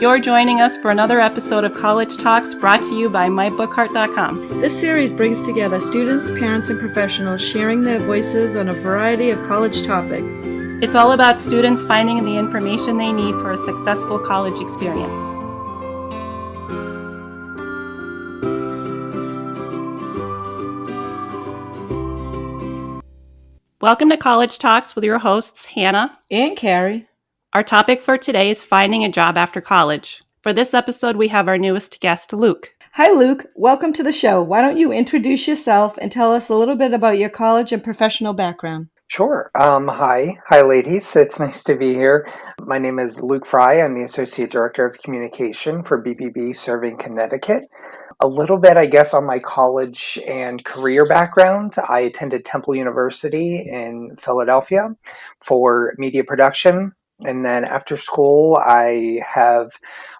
You're joining us for another episode of College Talks brought to you by MyBookCart.com. This series brings together students, parents, and professionals sharing their voices on a variety of college topics. It's all about students finding the information they need for a successful college experience. Welcome to College Talks with your hosts, Hanna And Cari. Our topic for today is finding a job after college. For this episode, we have our newest guest, Luke. Hi, Luke. Welcome to the show. Why don't you introduce yourself and tell us a little bit about your college and professional background? Sure. Hi, ladies. It's nice to be here. My name is Luke Frey. I'm the Associate Director of Communication for BBB serving Connecticut. A little bit, I guess, on my college and career background. I attended Temple University in Philadelphia for media production. And then after school, I have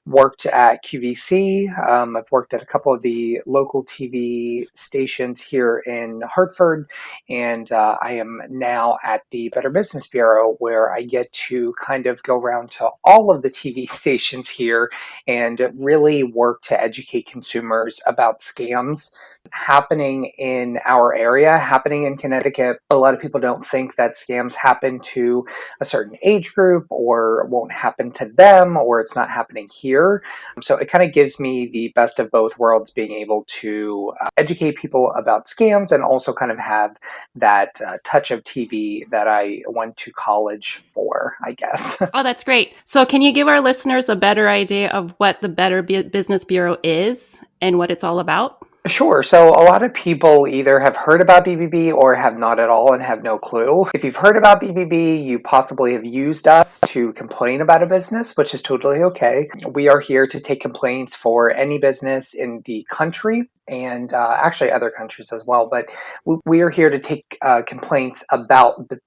worked at QVC. I've worked at a couple of the local TV stations here in Hartford, and I am now at the Better Business Bureau, where I get to kind of go around to all of the TV stations here and really work to educate consumers about scams happening in our area, happening in Connecticut. A lot of people don't think that scams happen to a certain age group or won't happen to them or it's not happening here. So it kind of gives me the best of both worlds, being able to educate people about scams and also kind of have that touch of TV that I went to college for, I guess. Oh, that's great. So can you give our listeners a better idea of what the Better Business Bureau is and what it's all about? Sure. So a lot of people either have heard about BBB or have not at all and have no clue. If you've heard about BBB, you possibly have used us to complain about a business, which is totally okay. We are here to take complaints for any business in the country and actually other countries as well. But we are here to take complaints about the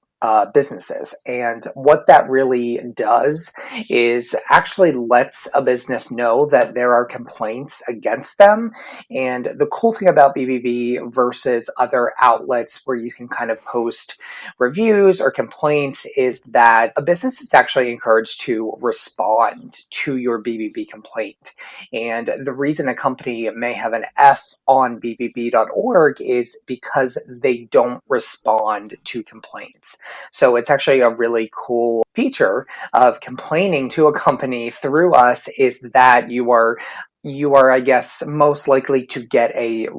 businesses. And what that really does is actually lets a business know that there are complaints against them. And the cool thing about BBB versus other outlets where you can kind of post reviews or complaints is that a business is actually encouraged to respond to your BBB complaint. And the reason a company may have an F on bbb.org is because they don't respond to complaints. So it's actually a really cool feature of complaining to a company through us, is that you are, I guess, most likely to get a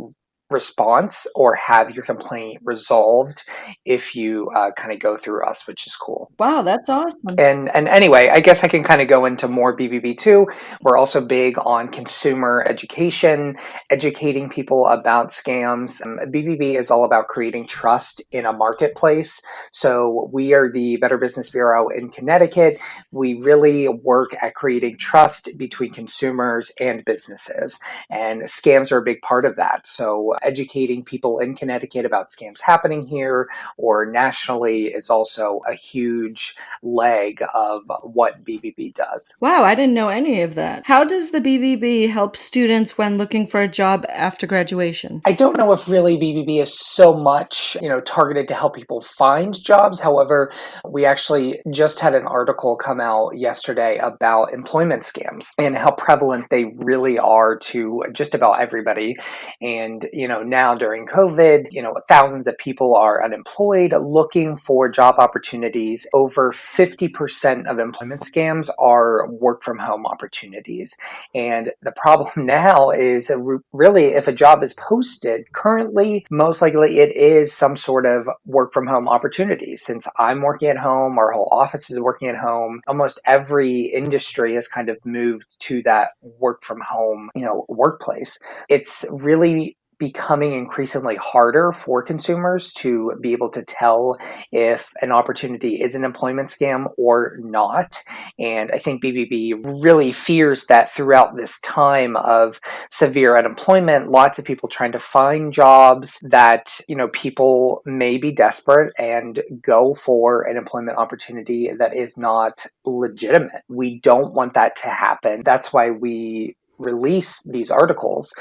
response or have your complaint resolved if you kind of go through us, which is cool. Wow, that's awesome. And anyway, I guess I can kind of go into more BBB too. We're also big on consumer education, educating people about scams. BBB is all about creating trust in a marketplace. So we are the Better Business Bureau in Connecticut. We really work at creating trust between consumers and businesses. And scams are a big part of that. So educating people in Connecticut about scams happening here or nationally is also a huge leg of what BBB does. Wow, I didn't know any of that. How does the BBB help students when looking for a job after graduation? I don't know if really BBB is so much, targeted to help people find jobs. However, we actually just had an article come out yesterday about employment scams and how prevalent they really are to just about everybody. And, now during COVID, thousands of people are unemployed looking for job opportunities. Over 50% of employment scams are work from home opportunities. And the problem now is really, if a job is posted currently, most likely it is some sort of work from home opportunity. Since I'm working at home, our whole office is working at home, almost every industry has kind of moved to that work from home, workplace. It's really becoming increasingly harder for consumers to be able to tell if an opportunity is an employment scam or not. And I think BBB really fears that throughout this time of severe unemployment, lots of people trying to find jobs, that, people may be desperate and go for an employment opportunity that is not legitimate. We don't want that to happen. That's why we release these articles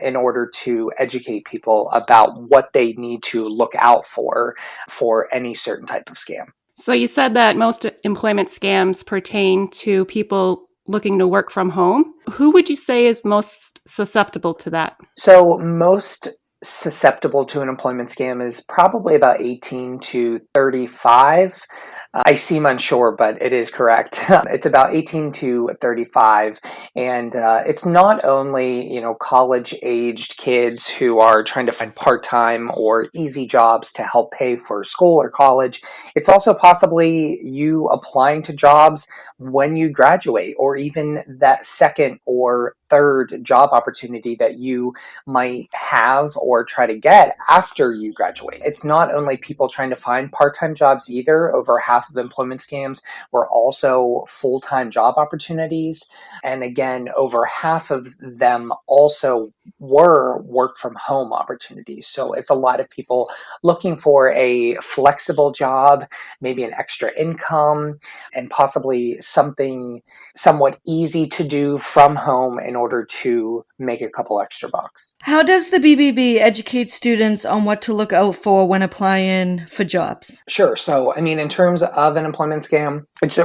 in order to educate people about what they need to look out for any certain type of scam. So you said that most employment scams pertain to people looking to work from home. Who would you say is most susceptible to that? So most susceptible to an employment scam is probably about 18 to 35. I seem unsure, but it is correct. It's about 18 to 35. And it's not only, college-aged kids who are trying to find part-time or easy jobs to help pay for school or college. It's also possibly you applying to jobs when you graduate, or even that second or third job opportunity that you might have or try to get after you graduate. It's not only people trying to find part-time jobs either. Over half of employment scams were also full-time job opportunities. And again, over half of them also were work from home opportunities. So it's a lot of people looking for a flexible job, maybe an extra income, and possibly something somewhat easy to do from home in order to make a couple extra bucks. How does the BBB educate students on what to look out for when applying for jobs? Sure. So, in terms of an employment scam, it's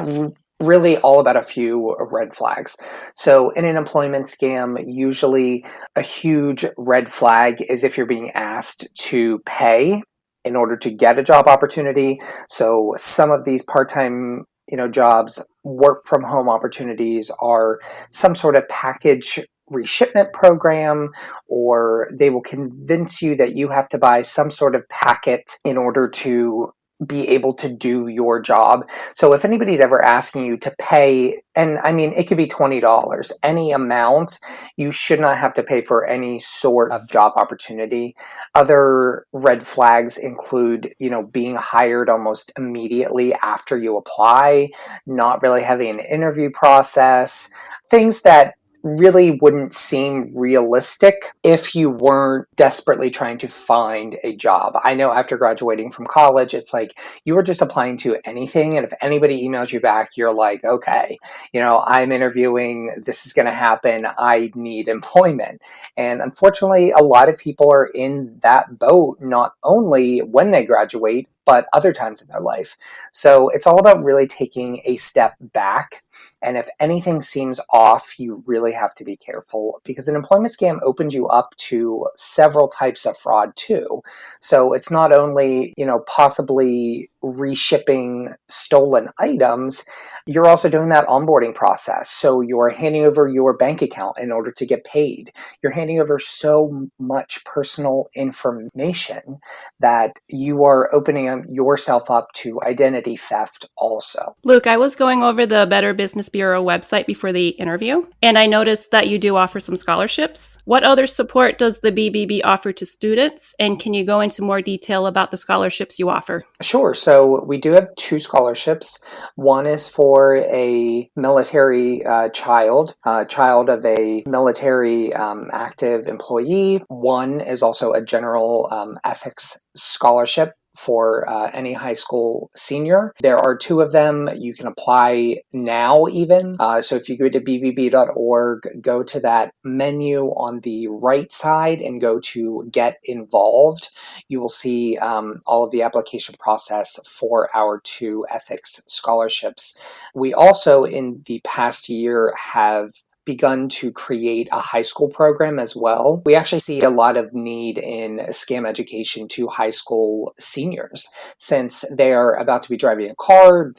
really all about a few red flags. So in an employment scam, usually a huge red flag is if you're being asked to pay in order to get a job opportunity. So some of these part-time jobs, work from home opportunities are some sort of package reshipment program, or they will convince you that you have to buy some sort of packet in order to be able to do your job. So if anybody's ever asking you to pay, and it could be $20, any amount, you should not have to pay for any sort of job opportunity. Other red flags include, being hired almost immediately after you apply, not really having an interview process, things that really wouldn't seem realistic if you weren't desperately trying to find a job. I know after graduating from college, it's like you were just applying to anything, and if anybody emails you back, you're like, okay, I'm interviewing, this is going to happen, I need employment. And unfortunately, a lot of people are in that boat, not only when they graduate, but other times in their life. So it's all about really taking a step back. And if anything seems off, you really have to be careful, because an employment scam opens you up to several types of fraud too. So it's not only, possibly reshipping stolen items, you're also doing that onboarding process. So you're handing over your bank account in order to get paid. You're handing over so much personal information that you are opening yourself up to identity theft also. Luke, I was going over the Better Business Bureau website before the interview, and I noticed that you do offer some scholarships. What other support does the BBB offer to students? And can you go into more detail about the scholarships you offer? Sure. So we do have two scholarships. One is for a military child of a military active employee. One is also a general ethics scholarship for any high school senior. There are two of them. You can apply now even. So if you go to bbb.org, go to that menu on the right side and go to Get Involved. You will see all of the application process for our two ethics scholarships. We also, in the past year, have begun to create a high school program as well. We actually see a lot of need in scam education to high school seniors, since they are about to be driving a car,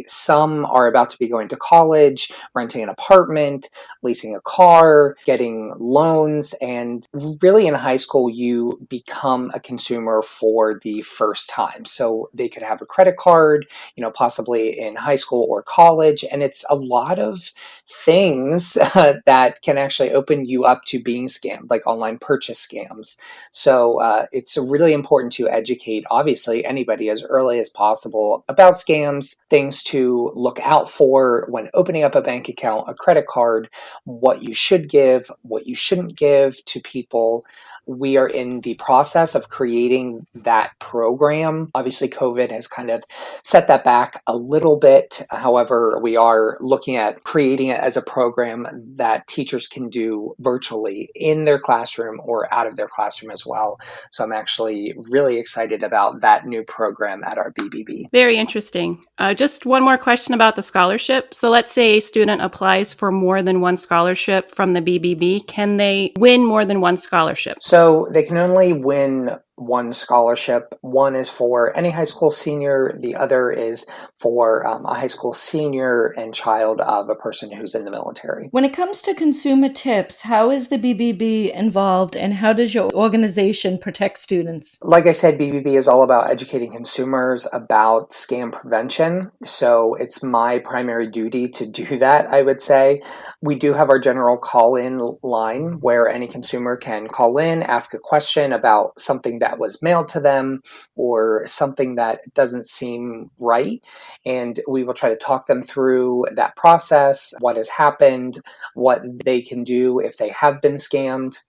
some are about to be going to college, renting an apartment, leasing a car, getting loans, and really in high school you become a consumer for the first time. So they could have a credit card, possibly in high school or college, and it's a lot of things that can actually open you up to being scammed, like online purchase scams. So it's really important to educate, obviously, anybody as early as possible about scams, things to look out for when opening up a bank account, a credit card, what you should give, what you shouldn't give to people. We are in the process of creating that program. Obviously, COVID has kind of set that back a little bit. However, we are looking at creating it as a program that teachers can do virtually in their classroom or out of their classroom as well. So I'm actually really excited about that new program at our BBB. Very interesting. Just one more question about the scholarship. So let's say a student applies for more than one scholarship from the BBB. Can they win more than one scholarship? So they can only win one scholarship. One is for any high school senior. The other is for a high school senior and child of a person who's in the military. When it comes to consumer tips, how is the BBB involved and how does your organization protect students? Like I said, BBB is all about educating consumers about scam prevention. So it's my primary duty to do that, I would say. We do have our general call-in line where any consumer can call in, ask a question about something that was mailed to them or something that doesn't seem right. And we will try to talk them through that process, what has happened, what they can do if they have been scammed.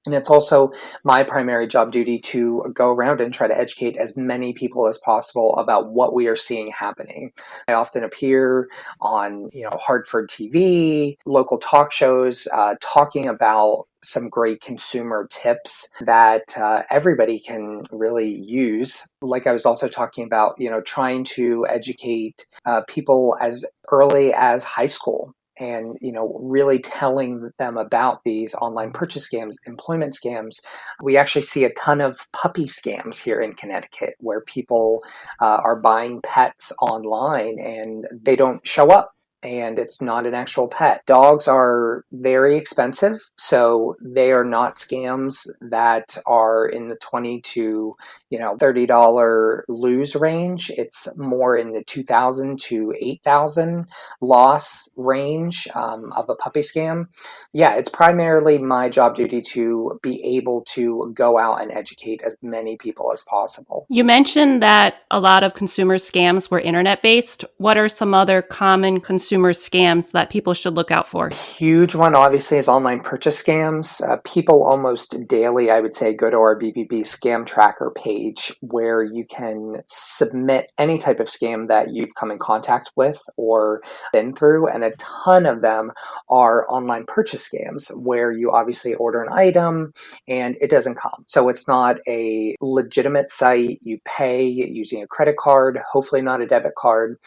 And it's also my primary job duty to go around and try to educate as many people as possible about what we are seeing happening. I often appear on, Hartford TV, local talk shows, talking about some great consumer tips that everybody can really use. Like I was also talking about, trying to educate people as early as high school. And, really telling them about these online purchase scams, employment scams. We actually see a ton of puppy scams here in Connecticut where people are buying pets online and they don't show up. And it's not an actual pet. Dogs are very expensive, so they are not scams that are in the $20 to $30 lose range. It's more in the $2,000 to $8,000 loss range of a puppy scam. Yeah, it's primarily my job duty to be able to go out and educate as many people as possible. You mentioned that a lot of consumer scams were internet-based. What are some other common consumer scams that people should look out for? Huge one, obviously, is online purchase scams. People almost daily, I would say, go to our BBB scam tracker page where you can submit any type of scam that you've come in contact with or been through, and a ton of them are online purchase scams where you obviously order an item and it doesn't come. So it's not a legitimate site. You pay using a credit card, hopefully not a debit card.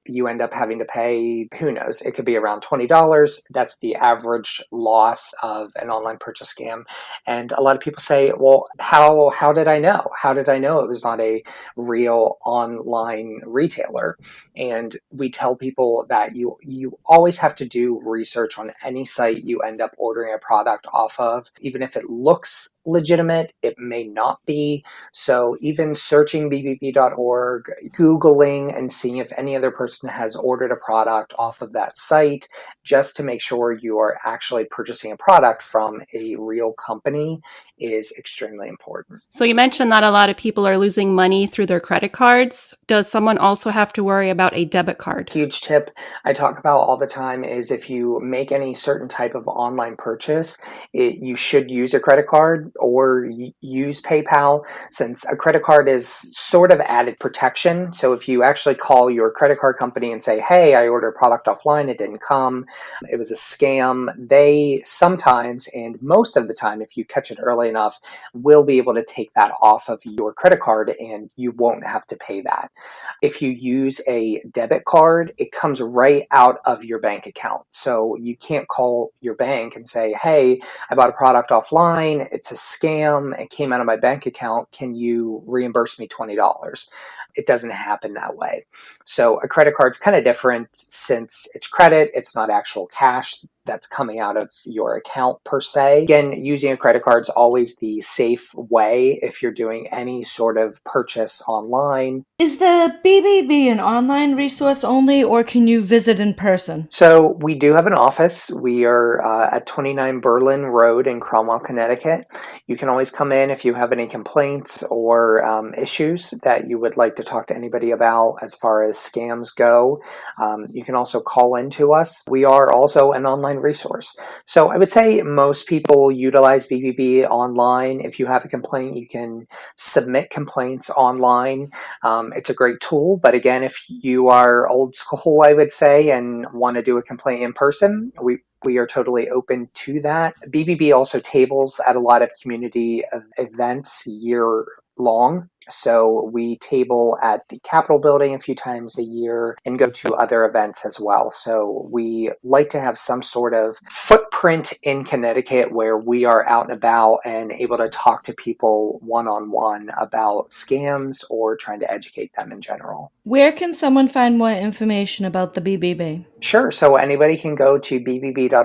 You end up having to pay, who knows, it could be around $20. That's the average loss of an online purchase scam. And a lot of people say, well, how did I know? How did I know it was not a real online retailer? And we tell people that you always have to do research on any site you end up ordering a product off of. Even if it looks legitimate, it may not be. So even searching bbb.org, Googling and seeing if any other person has ordered a product off of that site, just to make sure you are actually purchasing a product from a real company, is extremely important. So you mentioned that a lot of people are losing money through their credit cards. Does someone also have to worry about a debit card? Huge tip I talk about all the time is if you make any certain type of online purchase, you should use a credit card or use PayPal, since a credit card is sort of added protection. So if you actually call your credit card company and say, hey, I ordered a product offline, it didn't come, it was a scam, they sometimes, and most of the time, if you catch it early enough, will be able to take that off of your credit card and you won't have to pay that. If you use a debit card, it comes right out of your bank account. So you can't call your bank and say, hey, I bought a product offline, it's a scam, it came out of my bank account, can you reimburse me $20? It doesn't happen that way. So a credit card's kind of different since it's credit, it's not actual cash that's coming out of your account per se. Again, using a credit card is always the safe way if you're doing any sort of purchase online. Is the BBB an online resource only, or can you visit in person? So we do have an office. We are at 29 Berlin Road in Cromwell, Connecticut. You can always come in if you have any complaints or issues that you would like to talk to anybody about as far as scams go. You can also call in to us. We are also an online online resource. So I would say most people utilize BBB online. If you have a complaint, you can submit complaints online. It's a great tool, but again, if you are old school, I would say, and want to do a complaint in person, we are totally open to that. BBB also tables at a lot of community events year long. So we table at the Capitol building a few times a year and go to other events as well. So we like to have some sort of footprint in Connecticut where we are out and about and able to talk to people one-on-one about scams or trying to educate them in general. Where can someone find more information about the BBB? Sure. So anybody can go to bbb.org/CT.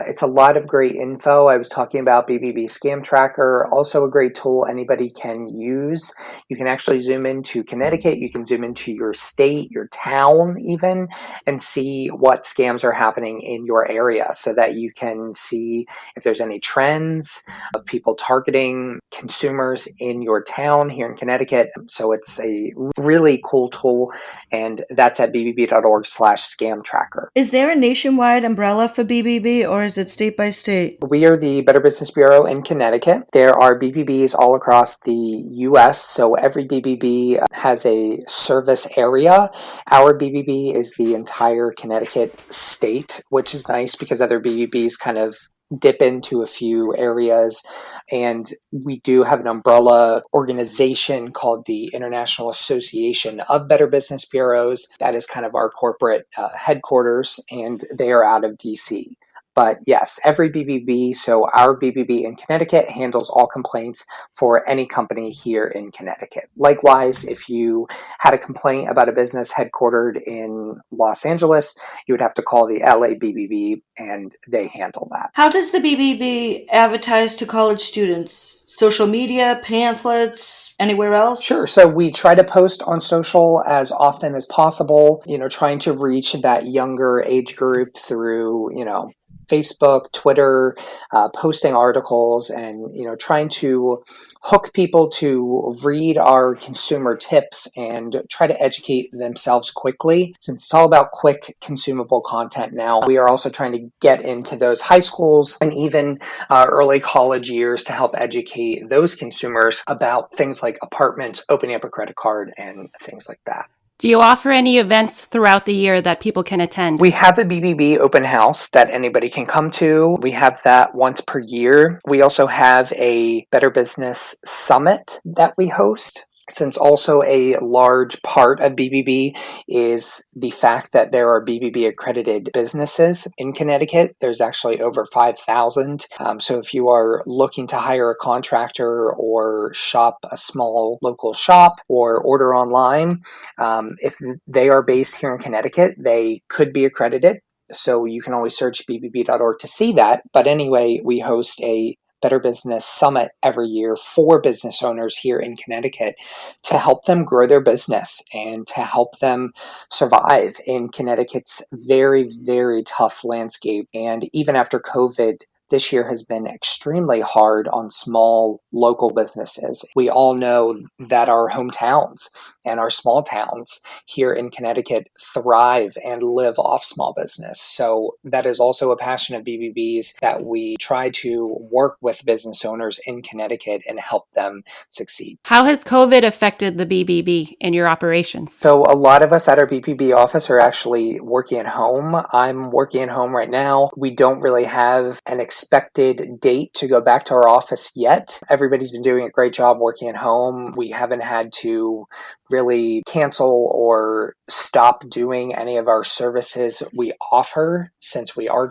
It's a lot of great info. I was talking about BBB Scam Tracker, also a great tool anybody can use. You can actually zoom into Connecticut. You can zoom into your state, your town even, and see what scams are happening in your area so that you can see if there's any trends of people targeting consumers in your town here in Connecticut. So it's a really cool tool, and that's at bbb.org/scam tracker. Is there a nationwide umbrella for BBB, or is it state by state? We are the Better Business Bureau in Connecticut. There are BBBs all across the U.S., so every BBB has a service area. Our BBB is the entire Connecticut state, which is nice because other BBBs kind of dip into a few areas, and we do have an umbrella organization called the International Association of Better Business Bureaus. That is kind of our corporate headquarters, and they are out of DC. But yes, every BBB, so our BBB in Connecticut handles all complaints for any company here in Connecticut. Likewise, if you had a complaint about a business headquartered in Los Angeles, you would have to call the LA BBB and they handle that. How does the BBB advertise to college students? Social media, pamphlets, anywhere else? Sure. So we try to post on social as often as possible, trying to reach that younger age group through, Facebook, Twitter, posting articles, and trying to hook people to read our consumer tips and try to educate themselves quickly. Since it's all about quick consumable content now, we are also trying to get into those high schools and even early college years to help educate those consumers about things like apartments, opening up a credit card, and things like that. Do you offer any events throughout the year that people can attend? We have a BBB open house that anybody can come to. We have that once per year. We also have a Better Business Summit that we host. Since also a large part of BBB is the fact that there are BBB accredited businesses in Connecticut. There's actually over 5,000. So if you are looking to hire a contractor or shop a small local shop or order online, if they are based here in Connecticut, they could be accredited. So you can always search bbb.org to see that. But anyway, we host a Better Business Summit every year for business owners here in Connecticut to help them grow their business and to help them survive in Connecticut's very, very tough landscape. And even after COVID, this year has been extremely hard on small local businesses. We all know that our hometowns and our small towns here in Connecticut thrive and live off small business. So that is also a passion of BBB's, that we try to work with business owners in Connecticut and help them succeed. How has COVID affected the BBB in your operations? So a lot of us at our BBB office are actually working at home. I'm working at home right now. We don't really have an expected date to go back to our office yet. Everybody's been doing a great job working at home. We haven't had to really cancel or stop doing any of our services we offer since we are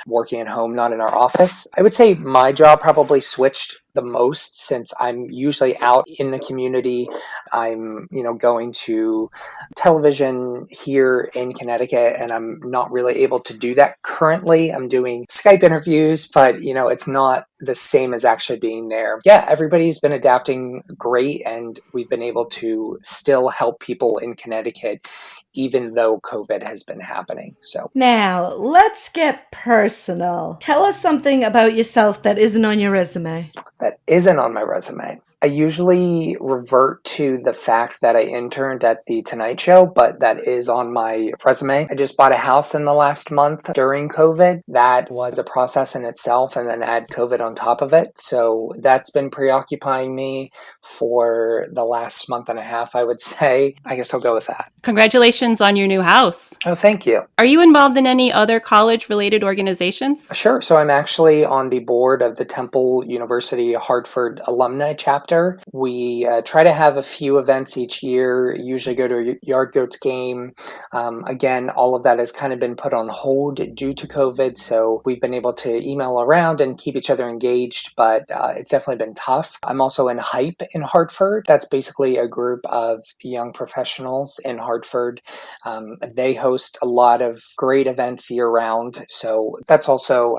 working at home, not in our office. I would say my job probably switched the most since I'm usually out in the community. I'm, going to television here in Connecticut, and I'm not really able to do that currently. I'm doing Skype interviews, but it's not the same as actually being there. Yeah, everybody's been adapting great, and we've been able to still help people in Connecticut even though COVID has been happening. So now let's get personal. Tell us something about yourself that isn't on your resume. That isn't on my resume. I usually revert to the fact that I interned at the Tonight Show, but that is on my resume. I just bought a house in the last month during COVID. That was a process in itself, and then add COVID on top of it. So that's been preoccupying me for the last month and a half, I would say. I guess I'll go with that. Congratulations on your new house. Oh, thank you. Are you involved in any other college-related organizations? Sure. So I'm actually on the board of the Temple University Hartford Alumni Chapter. We try to have a few events each year, usually go to a Yard Goats game. Again, all of that has kind of been put on hold due to COVID, so we've been able to email around and keep each other engaged, but it's definitely been tough. I'm also in Hype in Hartford. That's basically a group of young professionals in Hartford. They host a lot of great events year-round, so that's also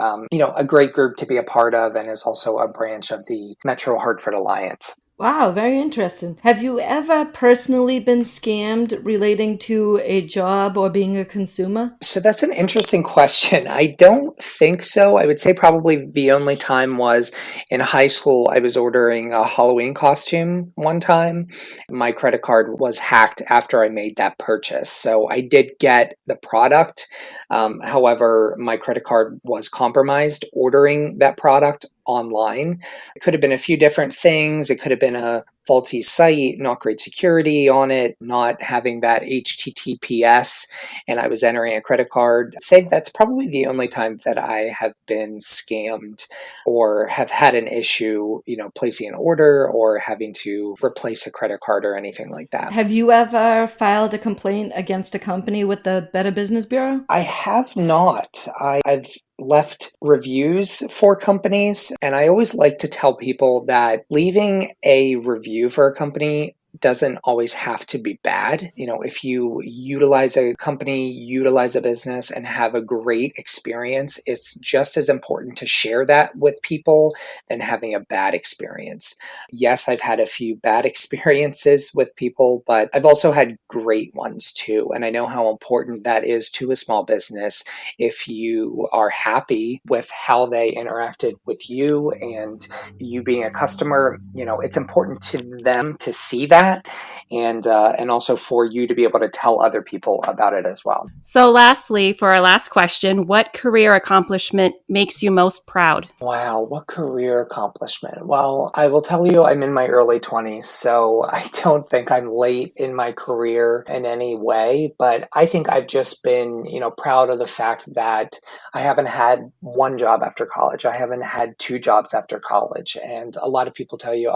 a great group to be a part of, and is also a branch of the Metro Hartford Alliance. Wow, very interesting. Have you ever personally been scammed relating to a job or being a consumer? So that's an interesting question. I don't think so. I would say probably the only time was in high school. I was ordering a Halloween costume one time. My credit card was hacked after I made that purchase. So I did get the product. However, my credit card was compromised ordering that product online. It could have been a few different things. It could have been a faulty site, not great security on it, not having that HTTPS, and I was entering a credit card. I'd say that's probably the only time that I have been scammed or have had an issue, placing an order or having to replace a credit card or anything like that. Have you ever filed a complaint against a company with the Better Business Bureau? I have not. I've left reviews for companies, and I always like to tell people that leaving a review for a company doesn't always have to be bad. If you utilize a company, utilize a business, and have a great experience, it's just as important to share that with people than having a bad experience. Yes, I've had a few bad experiences with people, but I've also had great ones too. And I know how important that is to a small business. If you are happy with how they interacted with you and you being a customer, it's important to them to see that. And also for you to be able to tell other people about it as well. So lastly, for our last question, what career accomplishment makes you most proud? Wow, what career accomplishment? Well, I will tell you I'm in my early 20s, so I don't think I'm late in my career in any way, but I think I've just been, proud of the fact that I haven't had one job after college. I haven't had two jobs after college. And a lot of people tell you,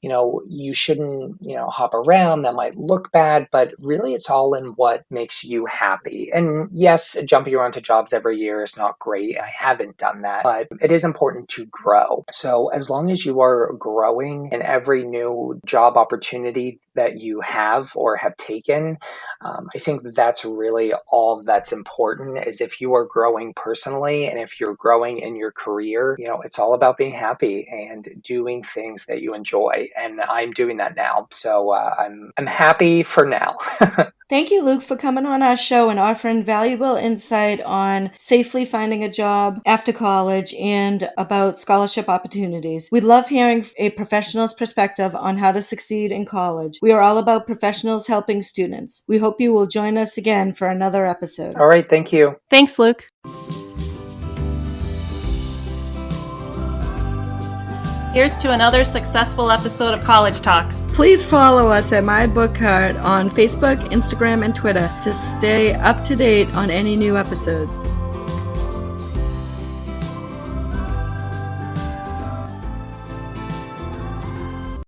you shouldn't, hop around, that might look bad, but really it's all in what makes you happy. And yes, jumping around to jobs every year is not great. I haven't done that, but it is important to grow. So as long as you are growing in every new job opportunity that you have or have taken, I think that's really all that's important, is if you are growing personally and if you're growing in your career, it's all about being happy and doing things that you enjoy. And I'm doing that now. So I'm happy for now. Thank you, Luke, for coming on our show and offering valuable insight on safely finding a job after college and about scholarship opportunities. We love hearing a professional's perspective on how to succeed in college. We are all about professionals helping students. We hope you will join us again for another episode. All right. Thank you. Thanks, Luke. Here's to another successful episode of College Talks. Please follow us at My Book Cart on Facebook, Instagram, and Twitter to stay up to date on any new episodes.